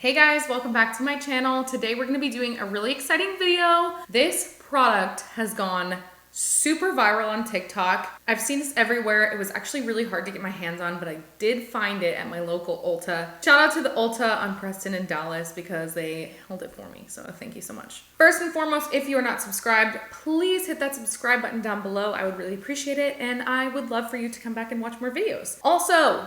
Hey guys, welcome back to my channel. Today we're gonna be doing a really exciting video. This product has gone super viral on TikTok. I've seen this everywhere. It was actually really hard to get my hands on, but I did find it at my local Ulta. Shout out to the Ulta on Preston and Dallas because they held it for me, so thank you so much. First and foremost, if you are not subscribed, please hit that subscribe button down below. I would really appreciate it, and I would love for you to come back and watch more videos. Also,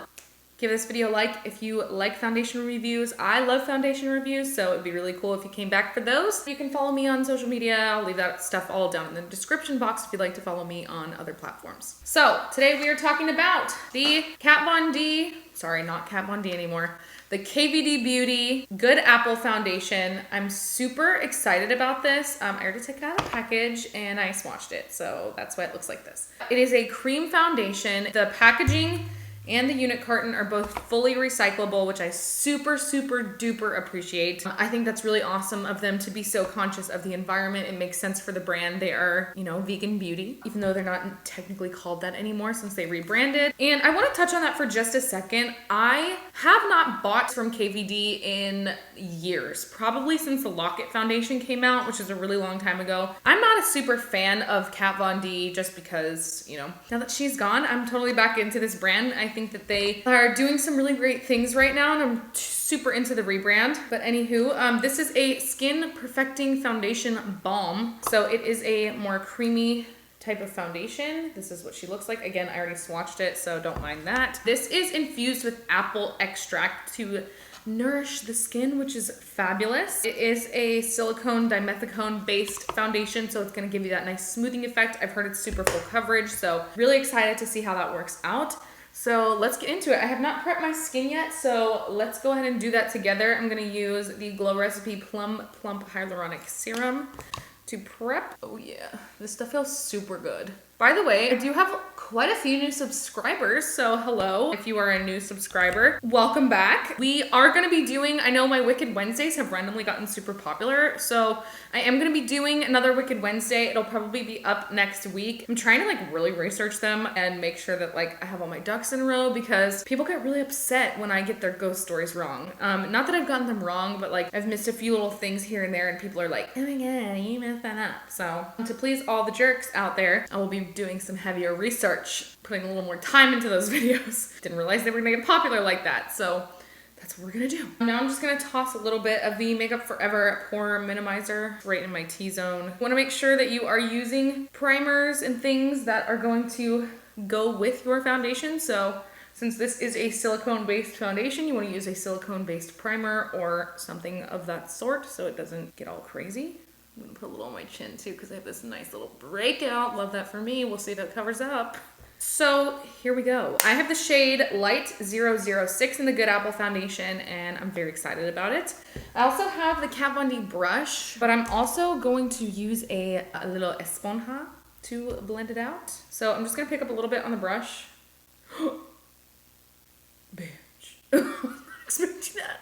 give this video a like if you like foundation reviews. I love foundation reviews, so it'd be really cool if you came back for those. You can follow me on social media. I'll leave that stuff all down in the description box if you'd like to follow me on other platforms. So today we are talking about the Kat Von D, sorry, not Kat Von D anymore, the KVD Beauty Good Apple Foundation. I'm super excited about this. I already took it out of the package and I swatched it, so that's why it looks like this. It is a cream foundation. The packaging and the unit carton are both fully recyclable, which I super duper appreciate. I think that's really awesome of them to be so conscious of the environment. It makes sense for the brand. They are, you know, vegan beauty, even though they're not technically called that anymore since they rebranded. And I want to touch on that for just a second. I have not bought from KVD in years, probably since the Locket Foundation came out, which is a really long time ago. I'm not a super fan of Kat Von D just because, you know, now that she's gone, I'm totally back into this brand. I think that they are doing some really great things right now, and I'm super into the rebrand. But anywho, this is a skin perfecting foundation balm. So it is a more creamy type of foundation. This is what she looks like. Again, I already swatched it, so don't mind that. This is infused with apple extract to nourish the skin, which is fabulous. It is a silicone dimethicone based foundation, so it's gonna give you that nice smoothing effect. I've heard it's super full coverage, so really excited to see how that works out. So let's get into it. I have not prepped my skin yet, so let's go ahead and do that together. I'm gonna use the Glow Recipe Plum Plump Hyaluronic Serum to prep. Oh yeah, this stuff feels super good. By the way, I do have quite a few new subscribers, so hello. If you are a new subscriber, welcome back. We are gonna be doing, I know my Wicked Wednesdays have randomly gotten super popular, so I am gonna be doing another Wicked Wednesday. It'll probably be up next week. I'm trying to like really research them and make sure that like I have all my ducks in a row because people get really upset when I get their ghost stories wrong. Not that I've gotten them wrong, but like I've missed a few little things here and there and people are like, oh my god, you messed that up. So to please all the jerks out there, I will be doing some heavier research, putting a little more time into those videos. Didn't realize they were gonna get popular like that, so that's what we're gonna do. Now I'm just gonna toss a little bit of the Makeup Forever Pore Minimizer right in my T-zone. Wanna make sure that you are using primers and things that are going to go with your foundation. So since this is a silicone-based foundation, you wanna use a silicone-based primer or something of that sort so it doesn't get all crazy. I'm gonna put a little on my chin too because I have this nice little breakout. Love that for me. We'll see if that covers up. So here we go. I have the shade Light 006 in the Good Apple Foundation and I'm very excited about it. I also have the Kat Von D brush, but I'm also going to use a little esponja to blend it out. So I'm just gonna pick up a little bit on the brush. Bitch. I'm not expecting that.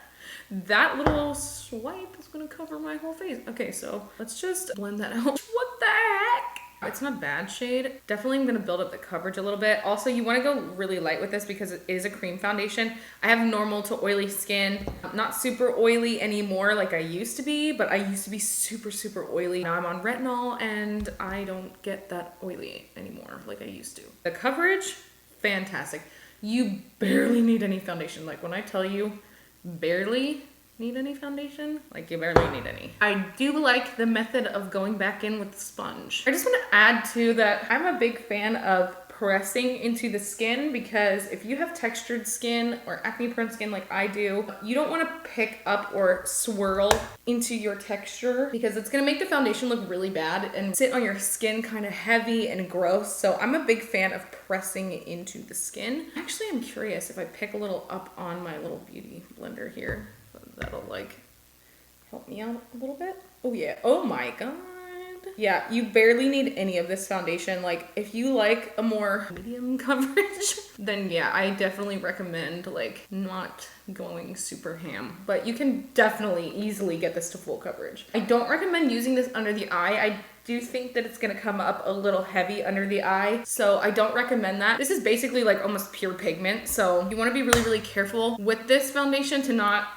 That little swipe is gonna cover my whole face. Okay, so let's just blend that out. What the heck? It's not a bad shade. Definitely I'm gonna build up the coverage a little bit. Also, you wanna go really light with this because it is a cream foundation. I have normal to oily skin. I'm not super oily anymore like I used to be, but I used to be super oily. Now I'm on retinol and I don't get that oily anymore like I used to. The coverage, fantastic. You barely need any foundation. Like when I tell you, barely need any foundation, like you barely need any. I do like the method of going back in with the sponge. I just want to add to that I'm a big fan of pressing into the skin because if you have textured skin or acne prone skin like I do, you don't want to pick up or swirl into your texture because it's going to make the foundation look really bad and sit on your skin kind of heavy and gross. So I'm a big fan of pressing into the skin. Actually, I'm curious if I pick a little up on my little beauty blender here, that'll like help me out a little bit. Oh yeah, oh my god. Yeah, you barely need any of this foundation. Like if you like a more medium coverage, then yeah, I definitely recommend like not going super ham, but you can definitely easily get this to full coverage. I don't recommend using this under the eye. I do think that it's gonna come up a little heavy under the eye, so I don't recommend that. This is basically like almost pure pigment, so you wanna be really careful with this foundation to not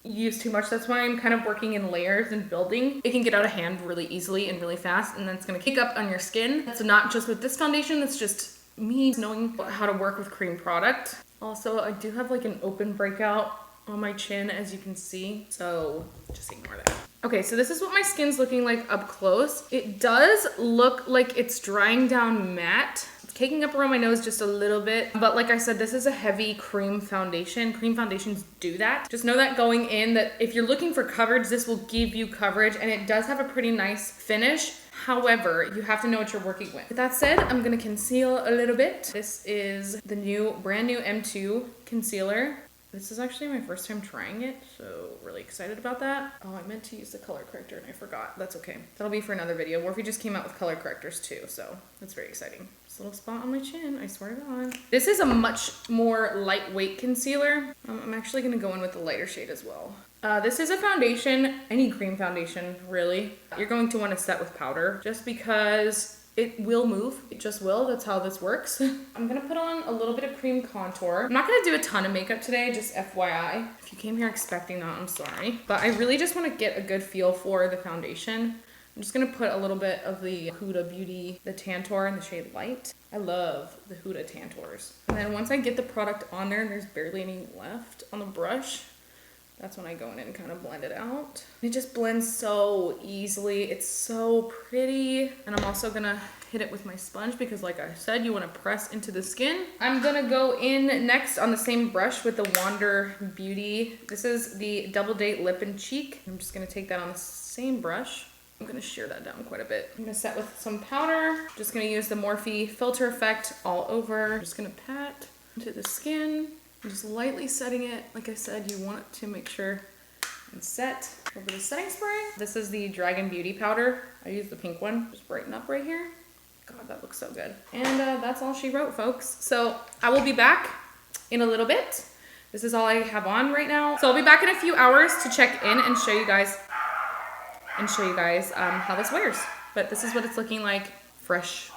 use too much. That's why I'm kind of working in layers and building. It can get out of hand really easily and really fast, and then it's gonna kick up on your skin. That's not just with this foundation, that's just me knowing how to work with cream product. Also, I do have like an open breakout on my chin, as you can see, so just ignore that. Okay, so this is what my skin's looking like up close. It does look like it's drying down matte. It's caking up around my nose just a little bit, but like I said, this is a heavy cream foundation. Cream foundations do that. Just know that going in, that if you're looking for coverage, this will give you coverage, and it does have a pretty nice finish. However, you have to know what you're working with. With that said, I'm gonna conceal a little bit. This is the brand new M2 concealer. This is actually my first time trying it, so really excited about that. Oh, I meant to use the color corrector and I forgot. That's okay. That'll be for another video. Morphe just came out with color correctors too, so that's very exciting. This little spot on my chin, I swear to God. This is a much more lightweight concealer. I'm actually gonna go in with the lighter shade as well. This is a foundation, any cream foundation, really. You're going to want to set with powder just because it will move. It just will. That's how this works. I'm gonna put on a little bit of cream contour. I'm not gonna do a ton of makeup today, just FYI. If you came here expecting that, I'm sorry. But I really just want to get a good feel for the foundation. I'm just gonna put a little bit of the Huda Beauty, the Tantour in the shade Light. I love the Huda Tantours. And then once I get the product on there and there's barely any left on the brush, that's when I go in and kind of blend it out. It just blends so easily. It's so pretty. And I'm also gonna hit it with my sponge because like I said, you wanna press into the skin. I'm gonna go in next on the same brush with the Wander Beauty. This is the Double Date Lip and Cheek. I'm just gonna take that on the same brush. I'm gonna shear that down quite a bit. I'm gonna set with some powder. Just gonna use the Morphe Filter Effect all over. I'm just gonna pat into the skin. I'm just lightly setting it. Like I said, you want it to make sure and set over the setting spray. This is the Dragon Beauty powder. I use the pink one. Just brighten up right here. God, that looks so good. And that's all she wrote, folks. So I will be back in a little bit. This is all I have on right now. So I'll be back in a few hours to check in and show you guys how this wears. But this is what it's looking like fresh.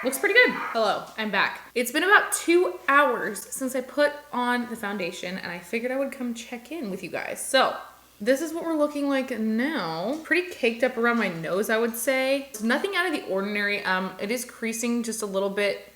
Looks pretty good. Hello, I'm back. It's been about 2 hours since I put on the foundation and I figured I would come check in with you guys. So this is what we're looking like now. Pretty caked up around my nose, I would say. It's nothing out of the ordinary. It is creasing just a little bit.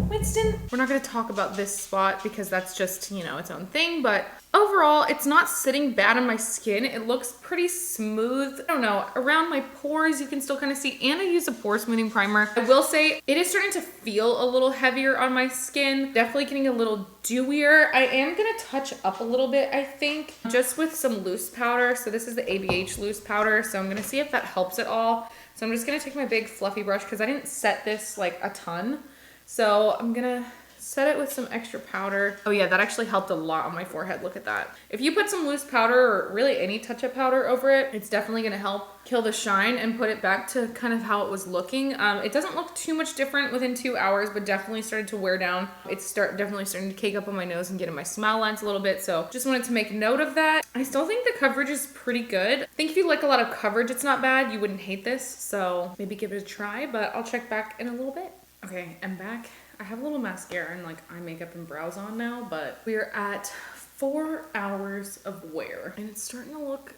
Winston. We're not gonna talk about this spot because that's just, you know, its own thing, but overall, it's not sitting bad on my skin. It looks pretty smooth. I don't know, around my pores, you can still kind of see, and I use a pore smoothing primer. I will say it is starting to feel a little heavier on my skin. Definitely getting a little dewier. I am gonna touch up a little bit, I think, just with some loose powder. So this is the ABH loose powder. So I'm gonna see if that helps at all. So I'm just gonna take my big fluffy brush because I didn't set this like a ton. So I'm gonna set it with some extra powder. Oh yeah, that actually helped a lot on my forehead. Look at that. If you put some loose powder or really any touch-up powder over it, it's definitely gonna help kill the shine and put it back to kind of how it was looking. It doesn't look too much different within 2 hours, but definitely started to wear down. It's definitely starting to cake up on my nose and get in my smile lines a little bit. So just wanted to make note of that. I still think the coverage is pretty good. I think if you like a lot of coverage, it's not bad. You wouldn't hate this. So maybe give it a try, but I'll check back in a little bit. Okay, I'm back. I have a little mascara and like eye makeup and brows on now, but we're at 4 hours of wear and it's starting to look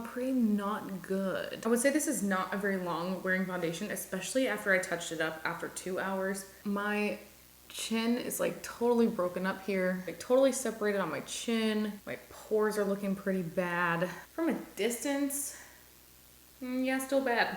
pretty not good. I would say this is not a very long wearing foundation, especially after I touched it up after 2 hours. My chin is like totally broken up here, like totally separated on my chin. My pores are looking pretty bad. From a distance, yeah, still bad.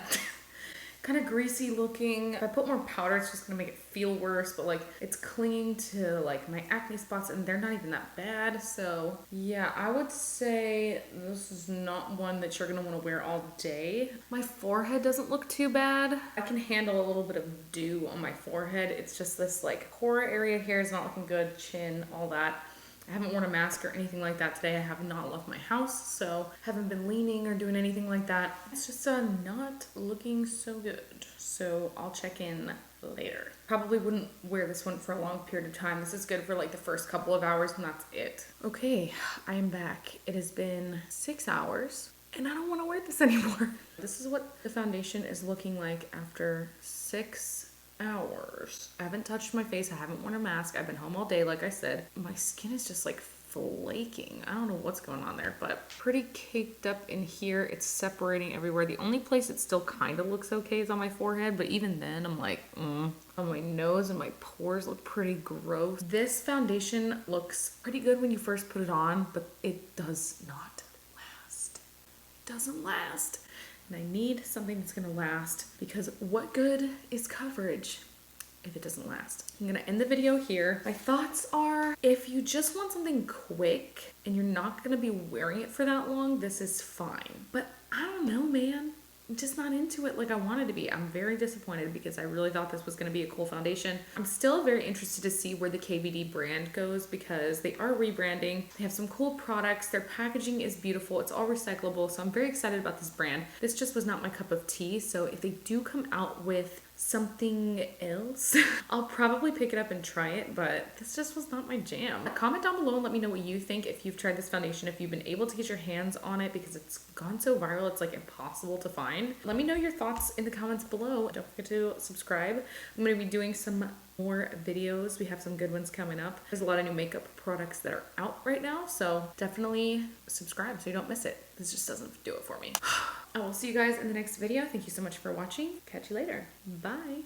Kind of greasy looking. If I put more powder, it's just gonna make it feel worse, but like it's clinging to like my acne spots and they're not even that bad. So yeah, I would say this is not one that you're gonna wanna wear all day. My forehead doesn't look too bad. I can handle a little bit of dew on my forehead. It's just this like core area here is not looking good, chin, all that. I haven't worn a mask or anything like that today. I have not left my house, so haven't been leaning or doing anything like that. It's just not looking so good. So I'll check in later. Probably wouldn't wear this one for a long period of time. This is good for like the first couple of hours and that's it. Okay, I am back. It has been 6 hours and I don't want to wear this anymore. This is what the foundation is looking like after 6 hours. I haven't touched my face. I haven't worn a mask. I've been home all day, like I said. My skin is just like flaking. I don't know what's going on there, but pretty caked up in here. It's separating everywhere. The only place it still kind of looks okay is on my forehead, but even then I'm like, on my nose and my pores look pretty gross. This foundation looks pretty good when you first put it on, but it does not last. It doesn't last. And I need something that's gonna last, because what good is coverage if it doesn't last? I'm gonna end the video here. My thoughts are, if you just want something quick and you're not gonna be wearing it for that long, this is fine. But I don't know, man. I'm just not into it like I wanted to be. I'm very disappointed because I really thought this was going to be a cool foundation. I'm still very interested to see where the KVD brand goes, because they are rebranding. They have some cool products. Their packaging is beautiful. It's all recyclable. So I'm very excited about this brand. This just was not my cup of tea. So if they do come out with something else, I'll probably pick it up and try it, but this just was not my jam. Comment down below and let me know what you think, if you've tried this foundation, if you've been able to get your hands on it, because it's gone so viral, it's like impossible to find. Let me know your thoughts in the comments below. Don't forget to subscribe. I'm going to be doing some more videos. We have some good ones coming up. There's a lot of new makeup products that are out right now, so definitely subscribe so you don't miss it. This just doesn't do it for me. I will see you guys in the next video. Thank you so much for watching. Catch you later. Bye.